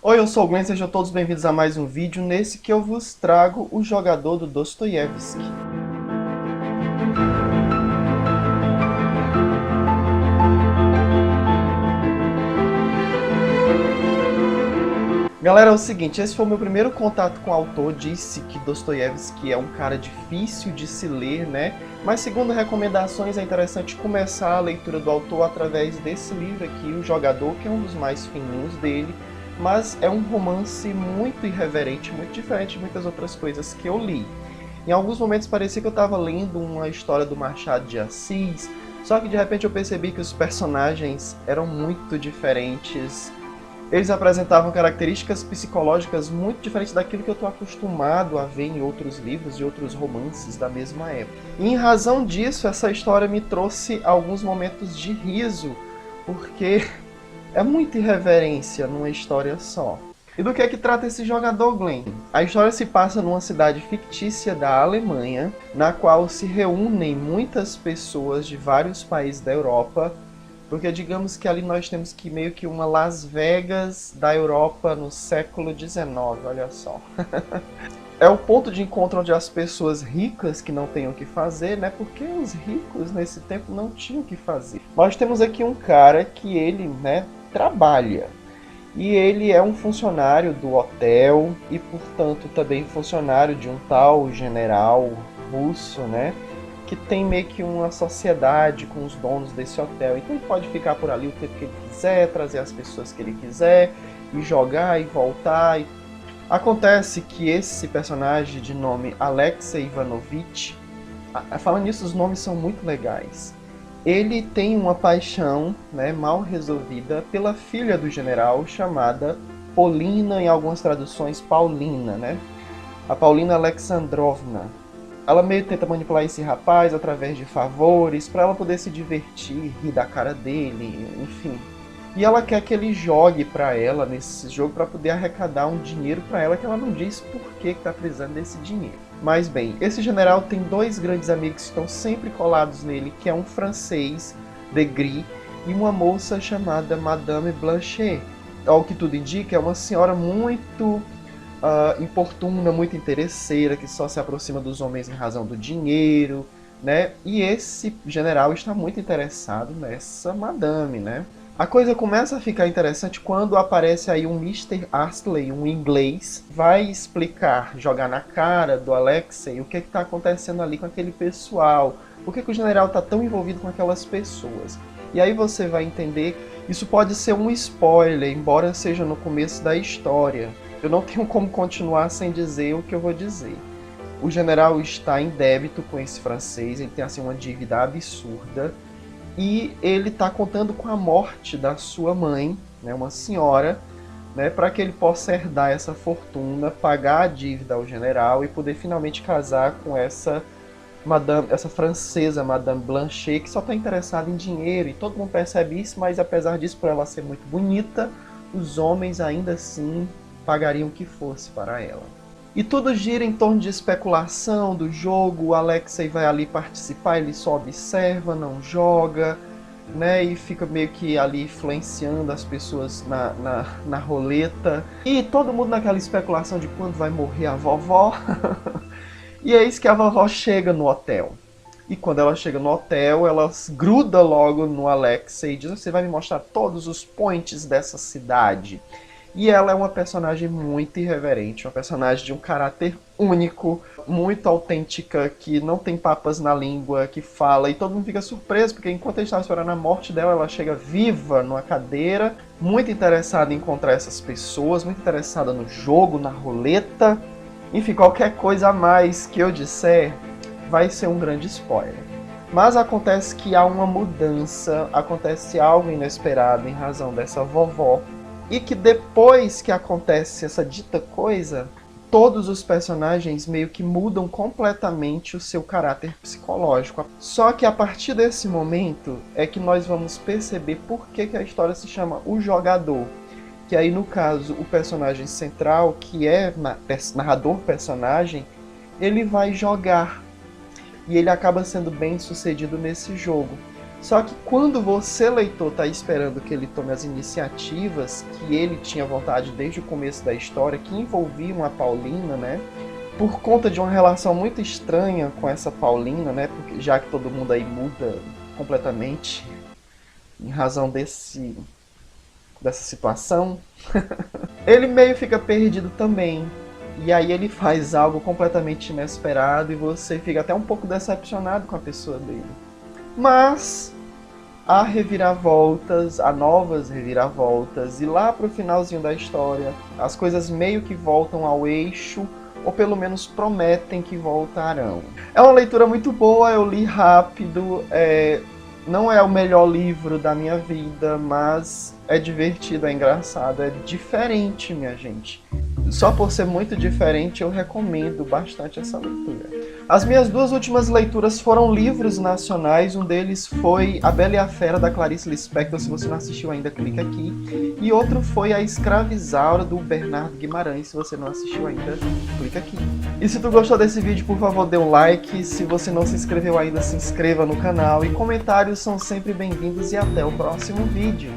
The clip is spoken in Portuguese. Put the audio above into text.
Oi, eu sou o Glenn, sejam todos bem-vindos a mais um vídeo nesse que eu vos trago O Jogador do Dostoiévski. Galera, é o seguinte, esse foi o meu primeiro contato com o autor. Disse que Dostoiévski é um cara difícil de se ler, né? Mas segundo recomendações é interessante começar a leitura do autor através desse livro aqui, O Jogador, que é um dos mais fininhos dele. Mas é um romance muito irreverente, muito diferente de muitas outras coisas que eu li. Em alguns momentos parecia que eu estava lendo uma história do Machado de Assis, só que de repente eu percebi que os personagens eram muito diferentes. Eles apresentavam características psicológicas muito diferentes daquilo que eu estou acostumado a ver em outros livros e outros romances da mesma época. E em razão disso, essa história me trouxe alguns momentos de riso, porque é muita irreverência numa história só. E do que é que trata esse jogador, Glenn? A história se passa numa cidade fictícia da Alemanha, na qual se reúnem muitas pessoas de vários países da Europa, porque digamos que ali nós temos que meio que uma Las Vegas da Europa no século XIX, olha só. É o ponto de encontro onde as pessoas ricas que não têm o que fazer, né? Porque os ricos nesse tempo não tinham o que fazer. Nós temos aqui um cara que ele, né, trabalha. E ele é um funcionário do hotel e, portanto, também funcionário de um tal general russo, né? Que tem meio que uma sociedade com os donos desse hotel. Então ele pode ficar por ali o tempo que ele quiser, trazer as pessoas que ele quiser, e jogar e voltar. Acontece que esse personagem de nome Alexei Ivanovich, falando nisso, os nomes são muito legais. Ele tem uma paixão, né, mal resolvida pela filha do general, chamada Polina, em algumas traduções Paulina, né? A Paulina Alexandrovna. Ela meio tenta manipular esse rapaz através de favores, para ela poder se divertir, rir da cara dele, enfim. E ela quer que ele jogue para ela nesse jogo para poder arrecadar um dinheiro para ela, que ela não diz por que está precisando desse dinheiro. Mas bem, esse general tem dois grandes amigos que estão sempre colados nele, que é um francês, Degris, e uma moça chamada Madame Blanchet. Ao que tudo indica, é uma senhora muito importuna, muito interesseira, que só se aproxima dos homens em razão do dinheiro, né? E esse general está muito interessado nessa madame, né? A coisa começa a ficar interessante quando aparece aí um Mr. Astley, um inglês, vai explicar, jogar na cara do Alexei o que está acontecendo ali com aquele pessoal, por que o general está tão envolvido com aquelas pessoas. E aí você vai entender, isso pode ser um spoiler, embora seja no começo da história. Eu não tenho como continuar sem dizer o que eu vou dizer. O general está em débito com esse francês, ele tem assim uma dívida absurda, e ele está contando com a morte da sua mãe, né, uma senhora, né, para que ele possa herdar essa fortuna, pagar a dívida ao general e poder finalmente casar com essa francesa, Madame Blanchet, que só está interessada em dinheiro, e todo mundo percebe isso, mas apesar disso, por ela ser muito bonita, os homens ainda assim pagariam o que fosse para ela. E tudo gira em torno de especulação do jogo. O Alexei vai ali participar, ele só observa, não joga, né? E fica meio que ali influenciando as pessoas na roleta. E todo mundo naquela especulação de quando vai morrer a vovó. E é isso que a vovó chega no hotel. E quando ela chega no hotel, ela gruda logo no Alexei e diz: você vai me mostrar todos os points dessa cidade. E ela é uma personagem muito irreverente, uma personagem de um caráter único, muito autêntica, que não tem papas na língua, que fala, e todo mundo fica surpreso, porque enquanto ele estava esperando a morte dela, ela chega viva numa cadeira, muito interessada em encontrar essas pessoas, muito interessada no jogo, na roleta. Enfim, qualquer coisa a mais que eu disser vai ser um grande spoiler. Mas acontece que há uma mudança, acontece algo inesperado em razão dessa vovó, e que depois que acontece essa dita coisa, todos os personagens meio que mudam completamente o seu caráter psicológico. Só que a partir desse momento é que nós vamos perceber por que a história se chama O Jogador. Que aí, no caso, o personagem central, que é narrador-personagem, ele vai jogar. E ele acaba sendo bem sucedido nesse jogo. Só que quando você, leitor, está esperando que ele tome as iniciativas que ele tinha vontade desde o começo da história, que envolviam a Paulina, né? Por conta de uma relação muito estranha com essa Paulina, né? Porque já que todo mundo aí muda completamente em razão dessa situação, ele meio fica perdido também. E aí ele faz algo completamente inesperado e você fica até um pouco decepcionado com a pessoa dele. Mas há reviravoltas, há novas reviravoltas, e lá pro finalzinho da história, as coisas meio que voltam ao eixo, ou pelo menos prometem que voltarão. É uma leitura muito boa, eu li rápido, não é o melhor livro da minha vida, mas é divertido, é engraçado, é diferente, minha gente. Só por ser muito diferente, eu recomendo bastante essa leitura. As minhas duas últimas leituras foram livros nacionais. Um deles foi A Bela e a Fera, da Clarice Lispector. Se você não assistiu ainda, clica aqui. E outro foi A Escravizaura, do Bernardo Guimarães. Se você não assistiu ainda, clica aqui. E se tu gostou desse vídeo, por favor, dê um like. Se você não se inscreveu ainda, se inscreva no canal. E comentários são sempre bem-vindos. E até o próximo vídeo.